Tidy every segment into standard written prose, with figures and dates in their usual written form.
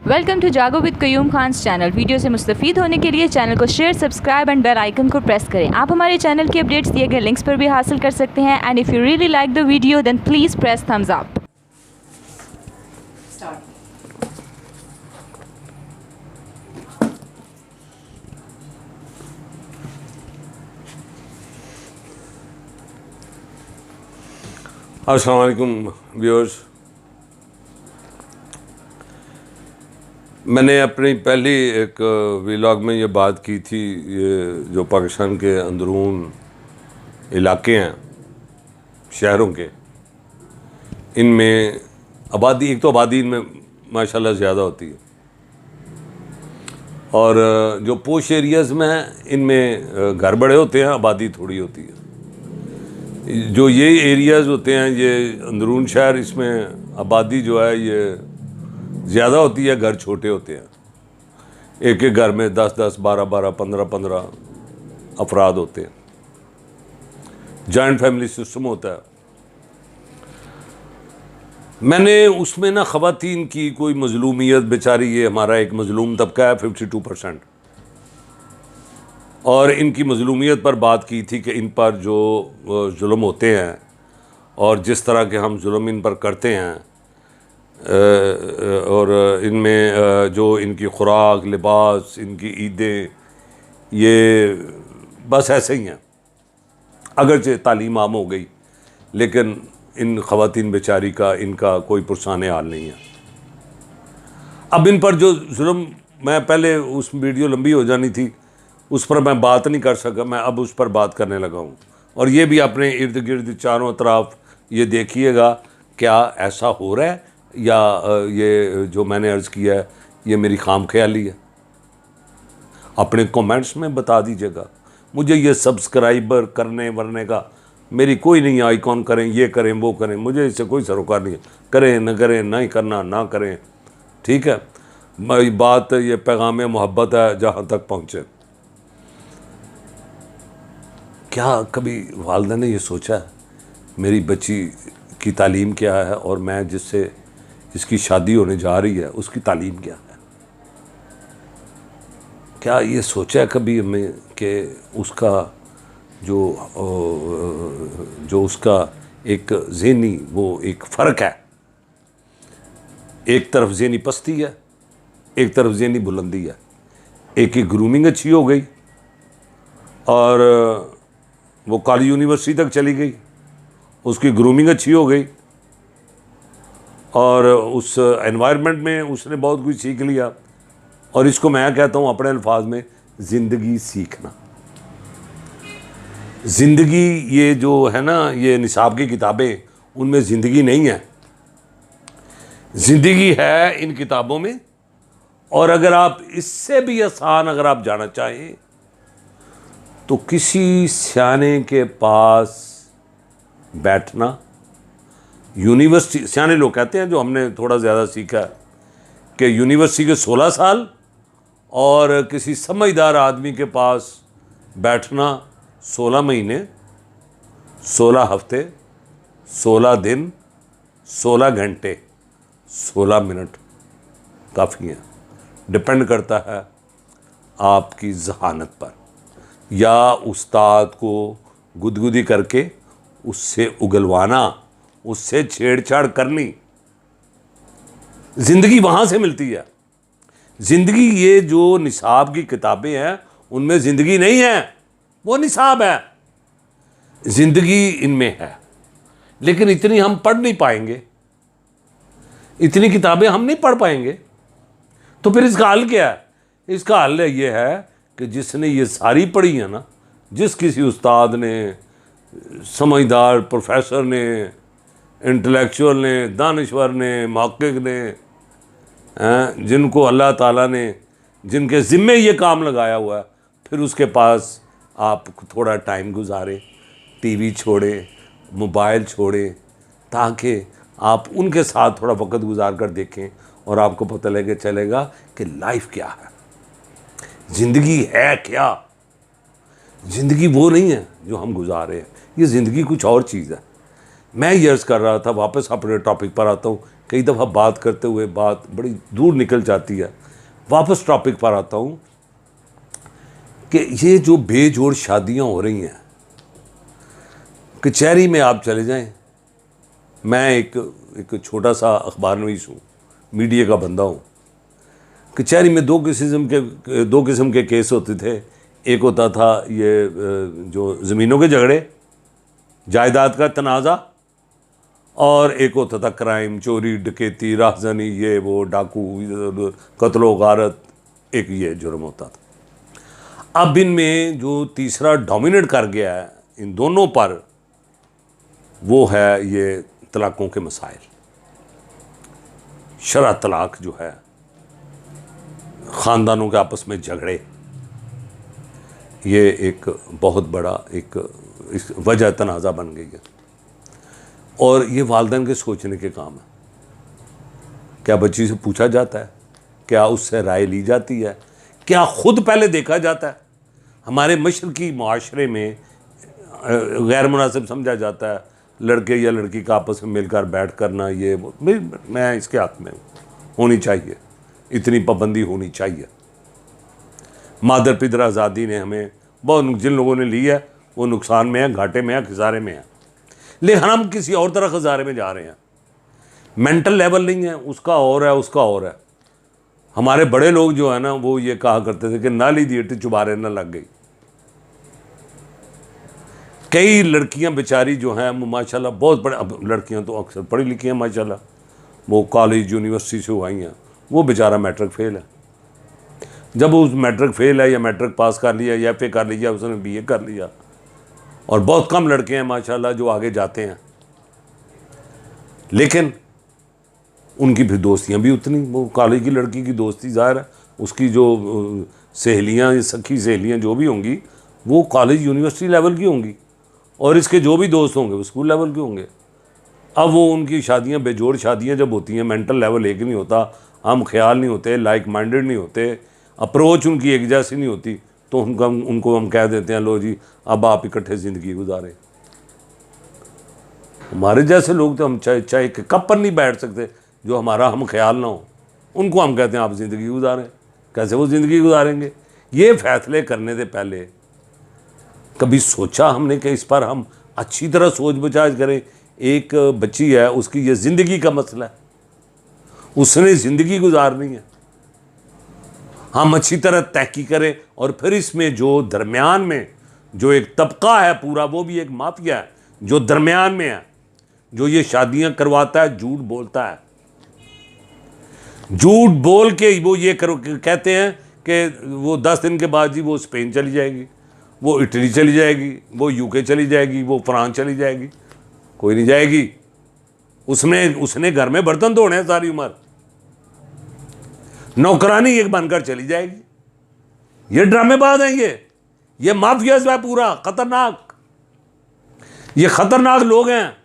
Welcome to Jago with Qayyum Khan channel. Video से मुस्तफ़ीद होने के लिए चैनल को share, subscribe and bell icon को प्रेस करें। आप हमारे चैनल की अपडेट्स दिए गए लिंक्स पर भी हासिल कर सकते हैं। And if you really like the video then please press thumbs up. अस्सलाम वालेकुम व्यूअर्स। मैंने अपनी पहली एक व्लॉग में ये बात की थी, ये जो पाकिस्तान के अंदरून इलाके हैं शहरों के, इनमें आबादी, एक तो आबादी इनमें माशाल्लाह ज़्यादा होती है, और जो पोश एरियाज़ में हैं इनमें घर बड़े होते हैं, आबादी थोड़ी होती है। जो ये एरियाज़ होते हैं, ये अंदरून शहर, इसमें आबादी जो है ये ज़्यादा होती है, घर छोटे होते हैं। एक एक घर में 10-10, 12-12, 15-15 अफराद होते हैं। जॉइंट फैमिली सिस्टम होता है। मैंने उसमें ना ख़वातीन की कोई मज़लूमियत, बेचारी ये हमारा एक मज़लूम तबका है 52%, और इनकी मज़लूमियत पर बात की थी कि इन पर जो जुल्म होते हैं और जिस तरह के हम जुल्म इन पर करते हैं, और इनमें जो इनकी खुराक, लिबास, इनकी ईदें, ये बस ऐसे ही हैं। अगरचे तालीम आम हो गई, लेकिन इन ख़वातीन बेचारी का, इनका कोई पुरसान हाल नहीं है। अब इन पर जो जुल्म, मैं पहले उस वीडियो लंबी हो जानी थी, उस पर मैं बात नहीं कर सका, मैं अब उस पर बात करने लगा हूँ। और ये भी अपने इर्द गिर्द चारों तरफ ये देखिएगा, क्या ऐसा हो रहा है या ये जो मैंने अर्ज़ किया है ये मेरी खाम ख्याली है। अपने कमेंट्स में बता दीजिएगा। मुझे ये सब्सक्राइबर करने वरने का मेरी कोई नहीं, आइकॉन करें, ये करें, वो करें, मुझे इससे कोई सरोकार नहीं है। करें न करें, नहीं करना ना करें, ठीक है। बात ये पैगाम मोहब्बत है जहाँ तक पहुँचे। क्या कभी वालिदा ने ये सोचा है मेरी बच्ची की तालीम क्या है, और मैं जिससे इसकी शादी होने जा रही है उसकी तालीम क्या है? क्या ये सोचा है कभी हमें कि उसका जो उसका एक ज़हनी, वो एक फ़र्क है, एक तरफ ज़हनी पस्ती है, एक तरफ ज़हनी बुलंदी है। एक की ग्रूमिंग अच्छी हो गई और वो कॉलेज यूनिवर्सिटी तक चली गई, उसकी ग्रूमिंग अच्छी हो गई और उस एनवायरनमेंट में उसने बहुत कुछ सीख लिया। और इसको मैं कहता हूँ अपने अल्फाज में, ज़िंदगी सीखना। ज़िंदगी ये जो है ना, ये निसाब की किताबें, उनमें ज़िंदगी नहीं है। ज़िंदगी है इन किताबों में। और अगर आप इससे भी आसान अगर आप जाना चाहें तो किसी सियाने के पास बैठना, यूनिवर्सिटी, सियाने लोग कहते हैं, जो हमने थोड़ा ज़्यादा सीखा है, कि यूनिवर्सिटी के 16 साल और किसी समझदार आदमी के पास बैठना 16 महीने, 16 हफ्ते, 16 दिन, 16 घंटे, 16 मिनट काफ़ी हैं। डिपेंड करता है आपकी ज़हानत पर, या उस्ताद को गुदगुदी करके उससे उगलवाना, उससे छेड़छाड़ करनी। ज़िंदगी वहाँ से मिलती है। ज़िंदगी, ये जो निसाब की किताबें हैं उनमें ज़िंदगी नहीं है, वो निसाब है। ज़िंदगी इनमें है, लेकिन इतनी हम पढ़ नहीं पाएंगे, इतनी किताबें हम नहीं पढ़ पाएंगे। तो फिर इसका हल क्या है? इसका हल ये है कि जिसने ये सारी पढ़ी है ना, जिस किसी उस्ताद ने, समझदार प्रोफेसर ने, इंटेलेक्चुअल ने, दानिश्वर ने, महक़्क़िक़ ने, जिनको अल्लाह ताला ने, जिनके ज़िम्मे ये काम लगाया हुआ है, फिर उसके पास आप थोड़ा टाइम गुजारें, टीवी छोड़ें, मोबाइल छोड़ें, ताकि आप उनके साथ थोड़ा वक्त गुजार कर देखें और आपको पता लगे चलेगा कि लाइफ क्या है, ज़िंदगी है क्या। ज़िंदगी वो नहीं है जो हम गुजार रहे हैं, ये ज़िंदगी कुछ और चीज़ है। मैं ये अर्ज़ कर रहा था, वापस अपने टॉपिक पर आता हूँ, कई दफ़ा बात करते हुए बात बड़ी दूर निकल जाती है। वापस टॉपिक पर आता हूँ कि ये जो बेजोड़ शादियाँ हो रही हैं, कचहरी में आप चले जाएं, मैं एक छोटा सा अखबारनवीस हूँ, मीडिया का बंदा हूँ। कचहरी में दो किस्म के केस होते थे। एक होता था ये जो ज़मीनों के झगड़े, जायदाद का तनाज़ा, और एक होता था क्राइम, चोरी डकैती राहज़नी, ये वो डाकू, कत्लो गारत, एक ये जुर्म होता था। अब इनमें जो तीसरा डोमिनेट कर गया है इन दोनों पर, वो है ये तलाक़ों के मसाइल। शरअ तलाक़ जो है, ख़ानदानों के आपस में झगड़े, ये एक बहुत बड़ा इस वजह तनाज़ा बन गई है। और ये वालिदैन के सोचने के काम है। क्या बच्ची से पूछा जाता है? क्या उससे राय ली जाती है? क्या ख़ुद पहले देखा जाता है? हमारे मशरकी माशरे में गैर मुनासिब समझा जाता है लड़के या लड़की का आपस में मिलकर बैठ करना, ये वो। मैं इसके हक़ में होनी चाहिए, इतनी पाबंदी होनी चाहिए। मादर पिदर आज़ादी ने हमें बहुत, जिन लोगों ने ली है वो नुकसान में है, घाटे में है, खसारे में है, लेकिन हम किसी और तरह खसारे में जा रहे हैं। मेंटल लेवल नहीं है, उसका और है, उसका और है। हमारे बड़े लोग जो है ना, वो ये कहा करते थे कि नाली दी इट चुबारे न लग गई। कई लड़कियां बेचारी जो हैं माशाल्लाह बहुत बड़े, अब लड़कियां तो अक्सर पढ़ी लिखी हैं माशाल्लाह, वो कॉलेज यूनिवर्सिटी से आई हैं, वो बेचारा मैट्रिक फेल है। जब उस मैट्रिक फेल है या मैट्रिक पास कर लिया या FA कर लिया, उसने BA कर लिया, और बहुत कम लड़के हैं माशाल्लाह जो आगे जाते हैं, लेकिन उनकी फिर दोस्तियां भी उतनी, वो कॉलेज की लड़की की दोस्ती ज़ाहिर है, उसकी जो सहेलियां, सखी सहेलियां जो भी होंगी वो कॉलेज यूनिवर्सिटी लेवल की होंगी, और इसके जो भी दोस्त होंगे वो स्कूल लेवल के होंगे। अब वो उनकी शादियां, बेजोड़ शादियां जब होती हैं, मेंटल लेवल एक नहीं होता, हम ख्याल नहीं होते, लाइक माइंडेड नहीं होते, अप्रोच उनकी एक जैसी नहीं होती, तो उनको हम कह देते हैं लो जी अब आप इकट्ठे ज़िंदगी गुजारें। हमारे जैसे लोग तो हम चाय के कप पर नहीं बैठ सकते जो हमारा हम ख्याल ना हो, उनको हम कहते हैं आप ज़िंदगी गुजारें। कैसे वो ज़िंदगी गुजारेंगे? ये फ़ैसले करने से पहले कभी सोचा हमने कि इस पर हम अच्छी तरह सोच विचार करें? एक बच्ची है, उसकी ये ज़िंदगी का मसला है, उसने ज़िंदगी गुजारनी है, हम अच्छी तरह तहकीक करें, और फिर इसमें जो दरमियान में जो एक तबका है पूरा, वो भी एक माफिया है जो दरमियान में है, जो ये शादियां करवाता है, झूठ बोलता है, झूठ बोल के वो ये कहते हैं कि वो 10 दिन के बाद जी वो स्पेन चली जाएगी, वो इटली चली जाएगी, वो UK चली जाएगी, वो फ्रांस चली जाएगी। कोई नहीं जाएगी, उसने घर में बर्तन धोने हैं सारी उम्र, नौकरानी एक बनकर चली जाएगी। ये ड्रामेबाज हैं, ये माफिया है पूरा, खतरनाक। ये खतरनाक लोग हैं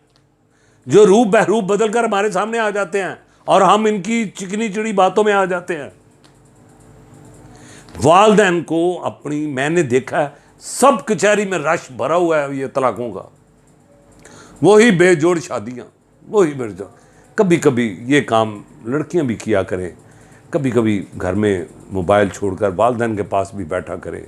जो रूप बहरूप बदल कर हमारे सामने आ जाते हैं, और हम इनकी चिकनी चिड़ी बातों में आ जाते हैं। वालिदैन को अपनी, मैंने देखा है सब कचहरी में रश भरा हुआ है ये तलाकों का, वही बेजोड़ शादियाँ, वही बेजोड़। कभी कभी ये काम लड़कियां भी किया करें, कभी कभी घर में मोबाइल छोड़कर वालिदैन के पास भी बैठा करें,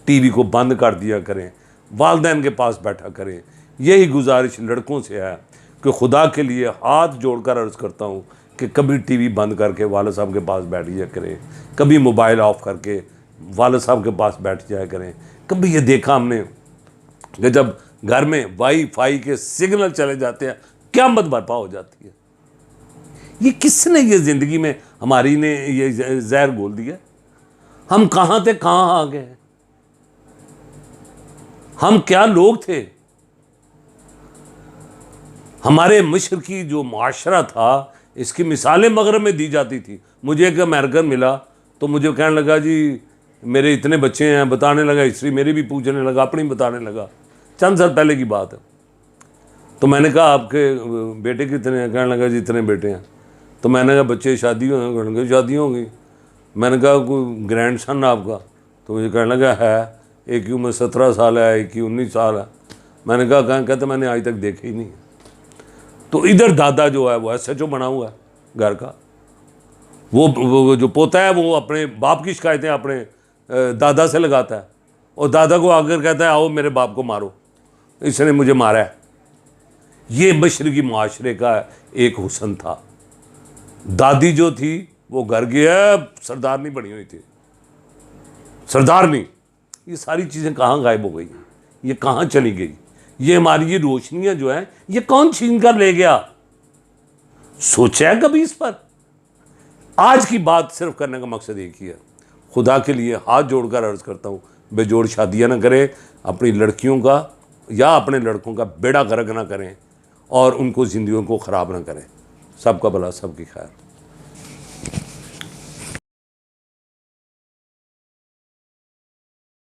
TV को बंद कर दिया करें, वालिदैन के पास बैठा करें। यही गुजारिश लड़कों से है कि खुदा के लिए हाथ जोड़कर अर्ज़ करता हूँ कि कभी TV बंद करके वालिद साहब के पास बैठ जाया करें, कभी मोबाइल ऑफ करके वालिद साहब के पास बैठ जाया करें। कभी ये देखा हमने कि जब घर में वाईफाई के सिग्नल चले जाते हैं, क़यामत बर्पा हो जाती है। ये किसने ये ज़िंदगी में हमारी ने ये जहर घोल दिया? हम कहाँ थे, कहाँ आ गए? हम क्या लोग थे? हमारे मशरकी जो माशरा था, इसकी मिसालें मगरब में दी जाती थी। मुझे एक अमेरिकन मिला तो मुझे कहने लगा जी मेरे इतने बच्चे हैं, बताने लगा हिस्ट्री, मेरी भी पूछने लगा, अपनी बताने लगा। चंद साल पहले की बात है। तो मैंने कहा आपके बेटे कितने हैं? कहने लगा जी इतने बेटे हैं। तो मैंने कहा बच्चे शादी होंगे? शादी होंगी। मैंने कहा कोई ग्रैंड सन आपका? तो मुझे कहने लगा है, एक की उम्र 17 साल है, एक की 19 साल है। मैंने कहा कहते मैंने आज तक देखे ही नहीं। तो इधर दादा जो है वो SHO बना हुआ है, घर का। वो जो पोता है वो अपने बाप की शिकायतें अपने दादा से लगाता है और दादा को आकर कहता है आओ मेरे बाप को मारो, इसने मुझे मारा है। ये मशरकी माशरे का एक हुस्न था। दादी जो थी वो घर गया सरदारनी बनी हुई थी, सरदारनी। ये सारी चीज़ें कहाँ गायब हो गई, ये कहाँ चली गई? ये हमारी ये रोशनियाँ जो हैं ये कौन छीन कर ले गया? सोचा है कभी इस पर? आज की बात सिर्फ करने का मकसद एक ही है। खुदा के लिए हाथ जोड़कर अर्ज़ करता हूँ, बेजोड़ शादियाँ ना करें, अपनी लड़कियों का या अपने लड़कों का बेड़ा गर्क ना करें और उनको ज़िंदगियों को ख़राब ना करें। सबका भला, सबकी खैर।